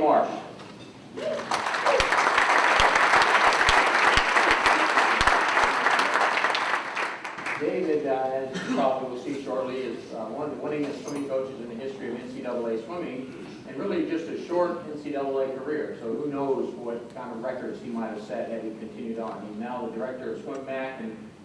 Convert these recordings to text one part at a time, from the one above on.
Dave Marsh. David, as you probably will see shortly, is one of the winningest swimming coaches in the history of NCAA swimming, and really just a short NCAA career. So who knows what kind of records he might have set had he continued on. He's now the director of Swim Mac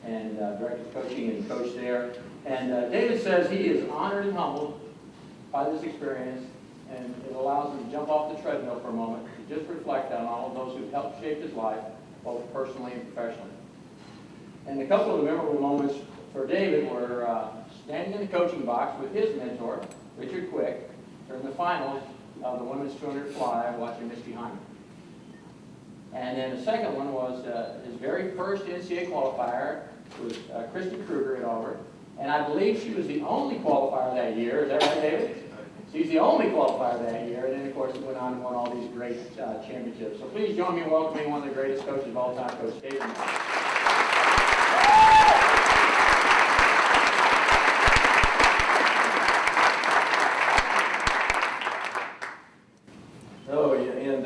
and director of coaching and coach there. And David says he is honored and humbled by this experience, and it allows him to jump off the treadmill for a moment to just reflect on all of those who've helped shape his life, both personally and professionally. And a couple of the memorable moments for David were standing in the coaching box with his mentor, Richard Quick, during the finals of the women's 200 fly, watching Miss Behind. And then the second one was his very first NCAA qualifier was Christy Kruger at Auburn. And I believe she was the only qualifier that year. Is that right, David? She's the only qualifier that year. And then, of course, he went on and won all these great championships. So please join me in welcoming one of the greatest coaches of all time, Coach David. Oh, yeah, and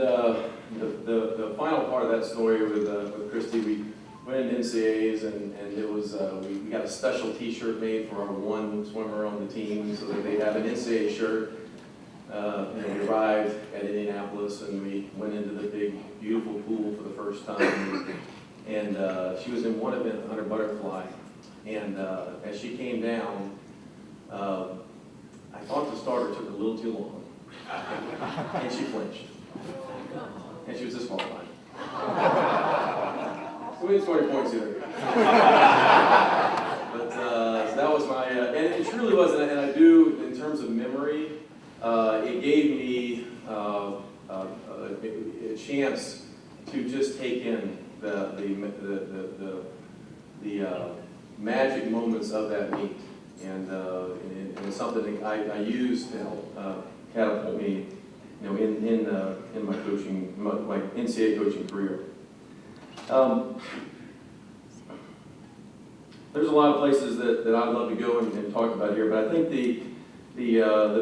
the final part of that story with Christy, we went into NCAAs, and it was we got a special T-shirt made for our one swimmer on the team, so that they have an NCAA shirt. And we arrived at Indianapolis, and we went into the big, beautiful pool for the first time. And she was in one event, the 100 butterfly, and as she came down, I thought the starter took a little too long. And she flinched. And she was disqualified. So we didn't score any points either. But so that was my, and it truly was, and I do, in terms of memory, it gave me a chance to just take in the magic moments of that meet. And it's something that I used to help catapult me, in my coaching, my NCAA coaching career. There's a lot of places that I'd love to go and talk about here, but I think the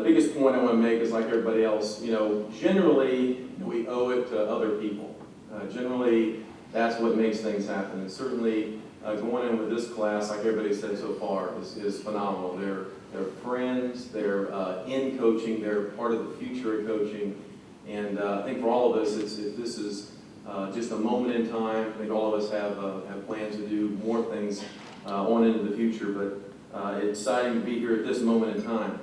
biggest point I want to make is, like everybody else, generally we owe it to other people. Generally, that's what makes things happen, and certainly going in with this class, like everybody said so far, is phenomenal. They're friends, they're in coaching, they're part of the future of coaching, and I think for all of us, this is just a moment in time. I think all of us have plans to do more things on into the future, but it's exciting to be here at this moment in time.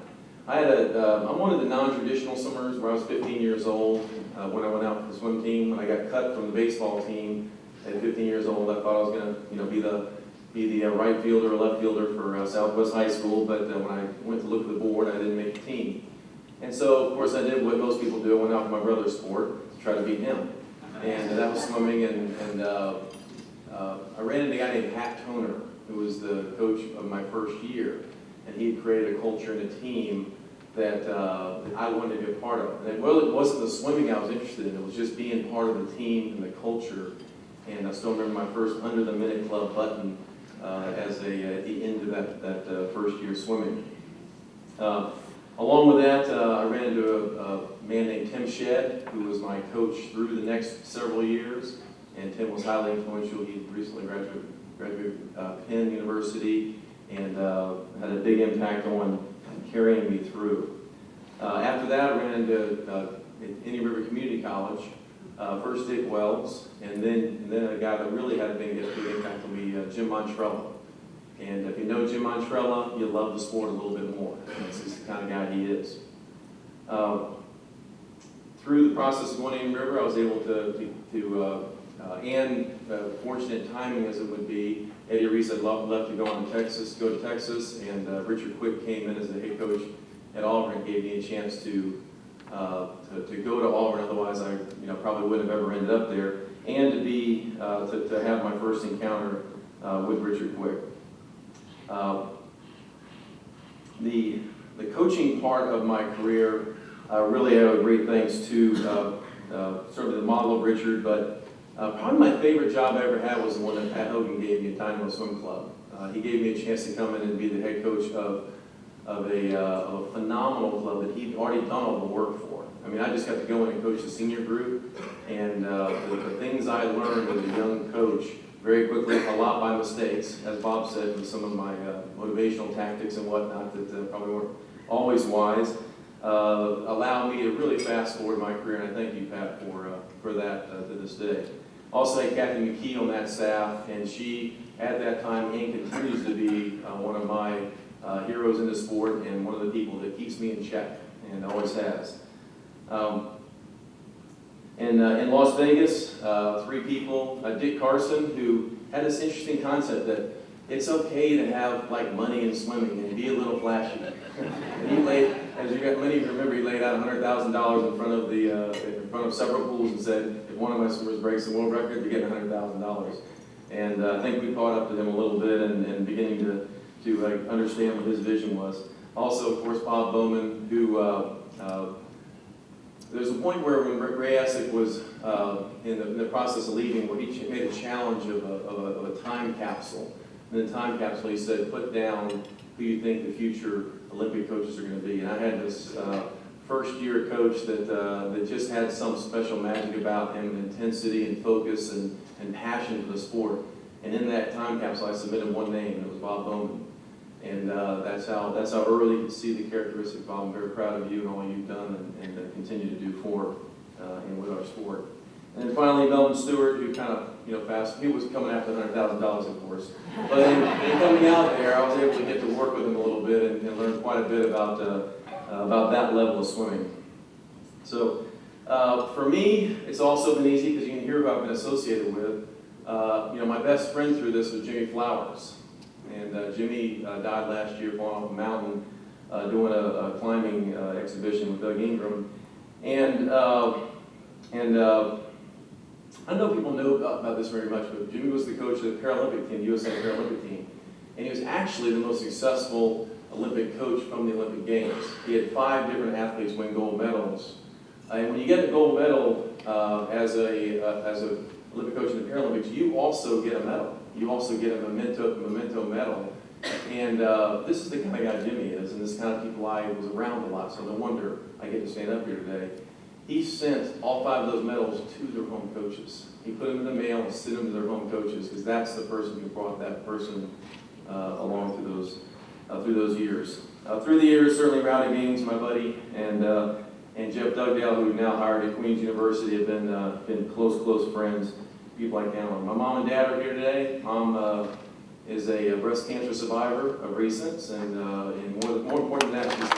I'm one of the non-traditional swimmers where I was 15 years old when I went out for the swim team. When I got cut from the baseball team at 15 years old, I thought I was going to be the right fielder or left fielder for Southwest High School, but when I went to look at the board, I didn't make the team. And so, of course, I did what most people do. I went out for my brother's sport to try to beat him. And that was swimming, and I ran into a guy named Pat Toner, who was the coach of my first year. And he had created a culture and a team that I wanted to be a part of. And it wasn't the swimming I was interested in, it was just being part of the team and the culture. And I still remember my first Under the Minute Club button at the end of that first year swimming. Along with that, I ran into a man named Tim Shedd, who was my coach through the next several years. And Tim was highly influential. He recently graduated Penn University, and had a big impact on carrying me through. After that, I ran into Indian River Community College, first Dick Wells, and then a guy that really had a big impact on me, Jim Montrella. And if you know Jim Montrella, you love the sport a little bit more. That's just the kind of guy he is. Through the process of going to Indian River, I was able and fortunate timing as it would be, Eddie Reese had left to go to Texas, and Richard Quick came in as the head coach at Auburn and gave me a chance to go to Auburn. Otherwise, I probably wouldn't have ever ended up there, and to have my first encounter with Richard Quick. The coaching part of my career really I owe great thanks to certainly the model of Richard, but probably my favorite job I ever had was the one that Pat Hogan gave me at Dynamo Swim Club. He gave me a chance to come in and be the head coach of a phenomenal club that he'd already done all the work for. I mean, I just got to go in and coach the senior group, and the things I learned as a young coach very quickly, a lot by mistakes, as Bob said, with some of my motivational tactics and whatnot that probably weren't always wise, allowed me to really fast forward my career, and I thank you, Pat, for that to this day. Also had Kathy McKee on that staff, and she, at that time, and continues to be one of my heroes in the sport and one of the people that keeps me in check, and always has. In Las Vegas, 3 people, Dick Carson, who had this interesting concept that it's okay to have like money in swimming and be a little flashy. And he laid, as many of you remember, he laid out $100,000 in front of several pools and said, if one of my swimmers breaks the world record, you get $100,000. And I think we caught up to him a little bit and beginning to understand what his vision was. Also, of course, Bob Bowman, who there's a point where when Ray Essick was in the process of leaving, where he made a challenge of a time capsule. In the time capsule, he said, put down who you think the future Olympic coaches are going to be. And I had this first-year coach that just had some special magic about him, intensity and focus and passion for the sport. And in that time capsule, I submitted one name, and it was Bob Bowman. And that's how early you can see the characteristics. Bob, I'm very proud of you and all you've done and continue to do for and with our sport. And then finally, Melvin Stewart, who kind of, he was coming after $100,000, of course. But in coming out there, I was able to get to work with him a little bit and learn quite a bit about that level of swimming. So for me, it's also been easy because you can hear who I've been associated with. My best friend through this was Jimmy Flowers. And Jimmy died last year falling off a mountain doing a climbing exhibition with Doug Ingram. And I know people know about this very much, but Jimmy was the coach of the Paralympic team, USA Paralympic team. And he was actually the most successful Olympic coach from the Olympic Games. He had 5 different athletes win gold medals. And when you get a gold medal as a Olympic coach in the Paralympics, you also get a medal. You also get a memento medal. And this is the kind of guy Jimmy is, and this kind of people I was around a lot, so no wonder I get to stand up here today. He sent all 5 of those medals to their home coaches. He put them in the mail and sent them to their home coaches, because that's the person who brought that person along through those years. Through the years, certainly Rowdy Gaines, my buddy, and Jeff Dugdale, who now hired at Queen's University, have been close friends. People I count on. My mom and dad are here today. Mom is a breast cancer survivor of recent, and more important than that, she's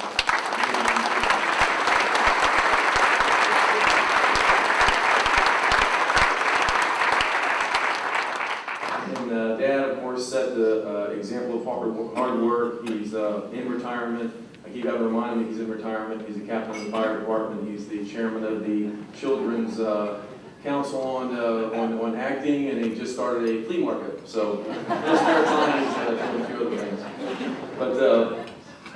Dad, of course, set the example of hard work. He's in retirement. I keep having to remind him he's in retirement. He's the captain of the fire department. He's the chairman of the children's council on acting, and he just started a flea market. So in his spare time, he's doing a few other things. But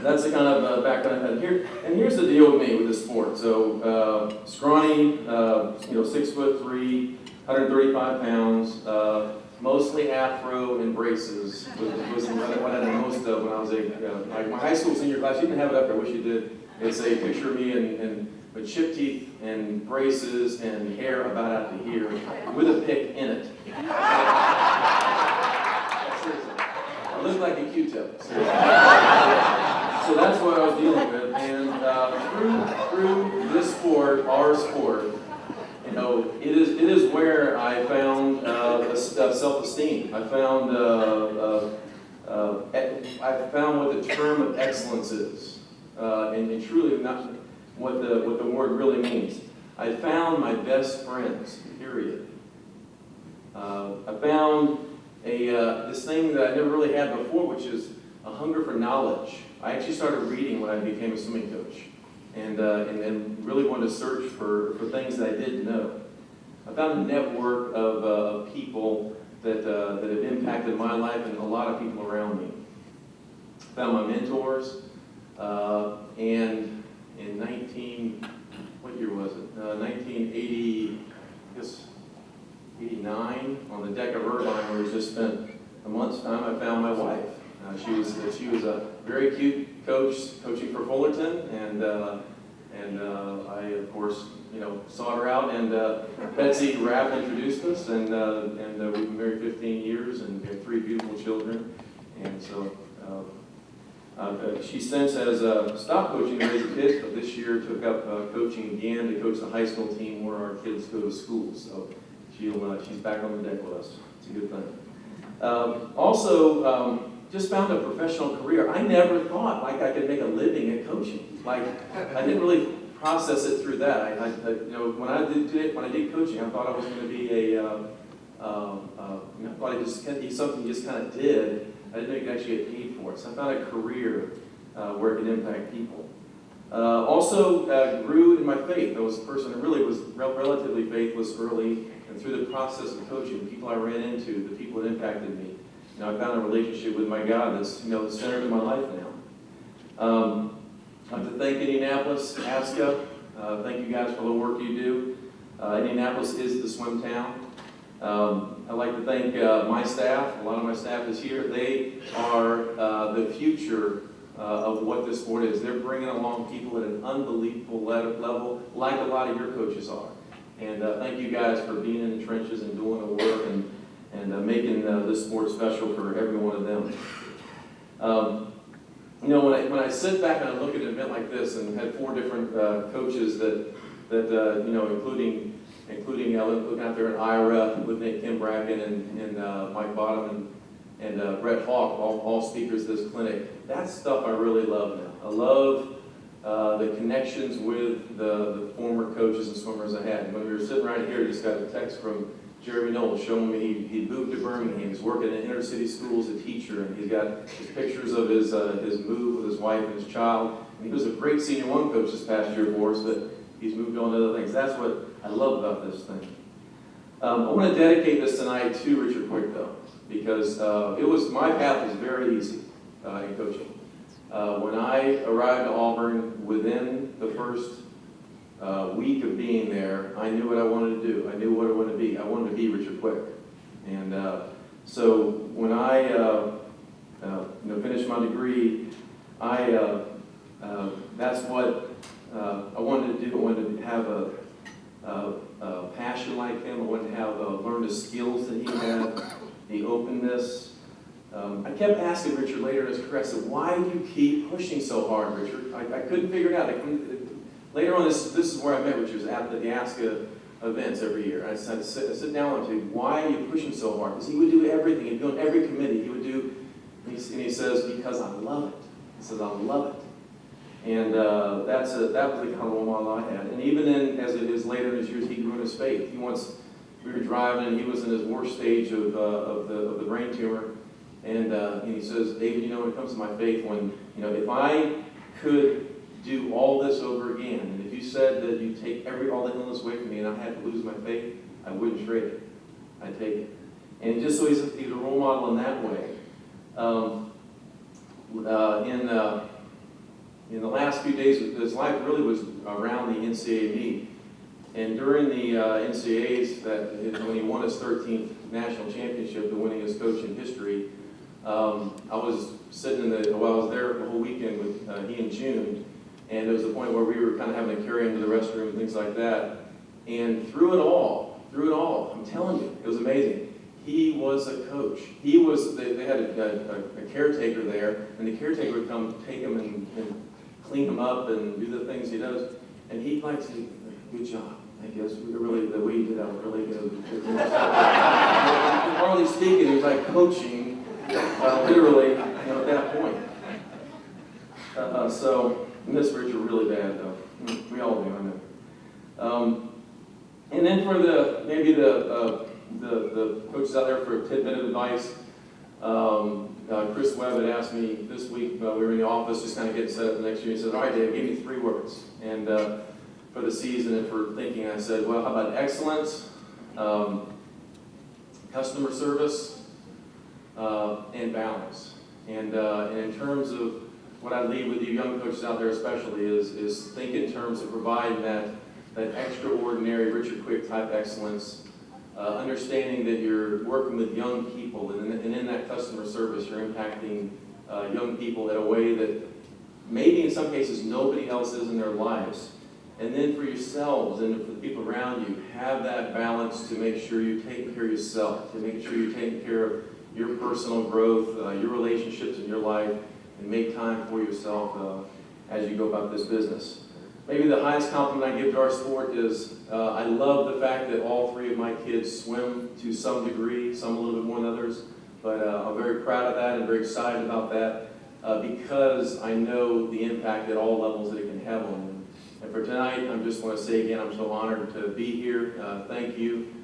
that's the kind of background I had here. And here's the deal with me with this sport. So scrawny, 6'3", 135 pounds. Mostly afro and braces was what I had the most of when I was like my high school senior class. You didn't have it up there. I wish you did. It's a picture of me with chipped teeth and braces and hair about out to here with a pick in it. Seriously. I look like a Q-tip. So that's what I was dealing with. And through this sport, our sport, it is where I found self-esteem. I found what the term of excellence is, and truly not what the word really means. I found my best friends. Period. I found this thing that I never really had before, which is a hunger for knowledge. I actually started reading when I became a swimming coach. And really wanted to search for things that I didn't know. I found a network of people that have impacted my life and a lot of people around me. I found my mentors, and in 1989, on the deck of Irvine, where we just spent a month's time, I found my wife. She was a very cute coach, coaching for Fullerton, And I, of course, sought her out, and Betsy Rapp introduced us, and we've been married 15 years, and we have 3 beautiful children. And so she since has stopped coaching to raise the kids, but this year took up coaching again to coach the high school team where our kids go to school. So she's back on the deck with us. It's a good thing. Also, just found a professional career. I never thought I could make a living at coaching. I didn't really process it through that. When I did coaching, I thought I was going to be I thought it just be something you just kind of did. I didn't know you could actually get paid for it. So I found a career where it could impact people. Also grew in my faith. I was a person that really was relatively faithless early, and through the process of coaching, the people I ran into, the people that impacted me, I found a relationship with my God that's the center of my life now. I'd like to thank Indianapolis, ASCA. Thank you guys for the work you do. Indianapolis is the swim town. I'd like to thank my staff. A lot of my staff is here. They are the future of what this sport is. They're bringing along people at an unbelievable level, like a lot of your coaches are. And thank you guys for being in the trenches and doing the work and making this sport special for every one of them. When I sit back and I look at an event like this and had 4 different coaches that including looking out there at Ira with Nate Kimbracken and Mike Bottom and Brett Hawk, all speakers of this clinic. That's stuff I really love now. I love the connections with the former coaches and swimmers I had. When we were sitting right here, I just got a text from Jeremy Knowles showing me he moved to Birmingham. He's working in inner city schools as a teacher, and he's got his pictures of his move with his wife and his child. And he was a great Senior 1 coach this past year for us, but he's moved on to other things. That's what I love about this thing. I want to dedicate this tonight to Richard Quick, though, because my path was very easy in coaching. When I arrived at Auburn, within the first week of being there, I knew what I wanted to do. I knew what I wanted to be. I wanted to be Richard Quick. And so when I finished my degree, that's what I wanted to do. I wanted to have a passion like him. I wanted to learn the skills that he had, the openness. I kept asking Richard later in his career, I said, why do you keep pushing so hard, Richard? I couldn't figure it out. Later on, this is where I met Richard, was at the ASCA events every year. I said, sit down and say, why are you pushing so hard? Because he would do everything. He'd be on every committee. He would do, and he says, because I love it. He says, I love it. And that was the kind of role model I had. And even as it is later in his years, he grew in his faith. We were driving, and he was in his worst stage of the brain tumor. And he says, David, when it comes to my faith, if I could do all this over again, and if you said that you take all the illness away from me and I had to lose my faith, I wouldn't trade it. I'd take it. And just so he's a role model in that way. In the last few days, his life really was around the NCAA meet. And during the NCAAs, when he won his 13th national championship, the winningest coach in history, I was sitting I was there the whole weekend with he and June, and there was a point where we were kind of having to carry him to the restroom and things like that. And through it all, I'm telling you, it was amazing. He was a coach. They had a caretaker there, and the caretaker would come take him and clean him up and do the things he does. And he'd like to say, good job. I guess really the way he did that was really good. Hardly speaking, he was like coaching, literally, at that point. So I miss Richard really bad, though. We all do, I know. And then for the coaches out there for a tidbit of advice, Chris Webb had asked me this week, we were in the office just kind of getting set up the next year. He said, all right, Dave, give me 3 words. And for the season and for thinking, I said, well, how about excellence, customer service, and balance. And in terms of what I leave with you young coaches out there especially is think in terms of providing that extraordinary Richard Quick type excellence, understanding that you're working with young people, and in that customer service you're impacting young people in a way that maybe in some cases nobody else is in their lives. And then for yourselves and for the people around you, have that balance to make sure you're taking care of yourself, to make sure you're taking care of your personal growth, your relationships in your life, and make time for yourself as you go about this business. Maybe the highest compliment I give to our sport is I love the fact that all three of my kids swim to some degree, some a little bit more than others, but I'm very proud of that and very excited about that because I know the impact at all levels that it can have on them. And for tonight, I just want to say again, I'm so honored to be here. Thank you.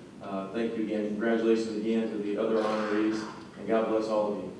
Thank you again. Congratulations again to the other honorees, and God bless all of you.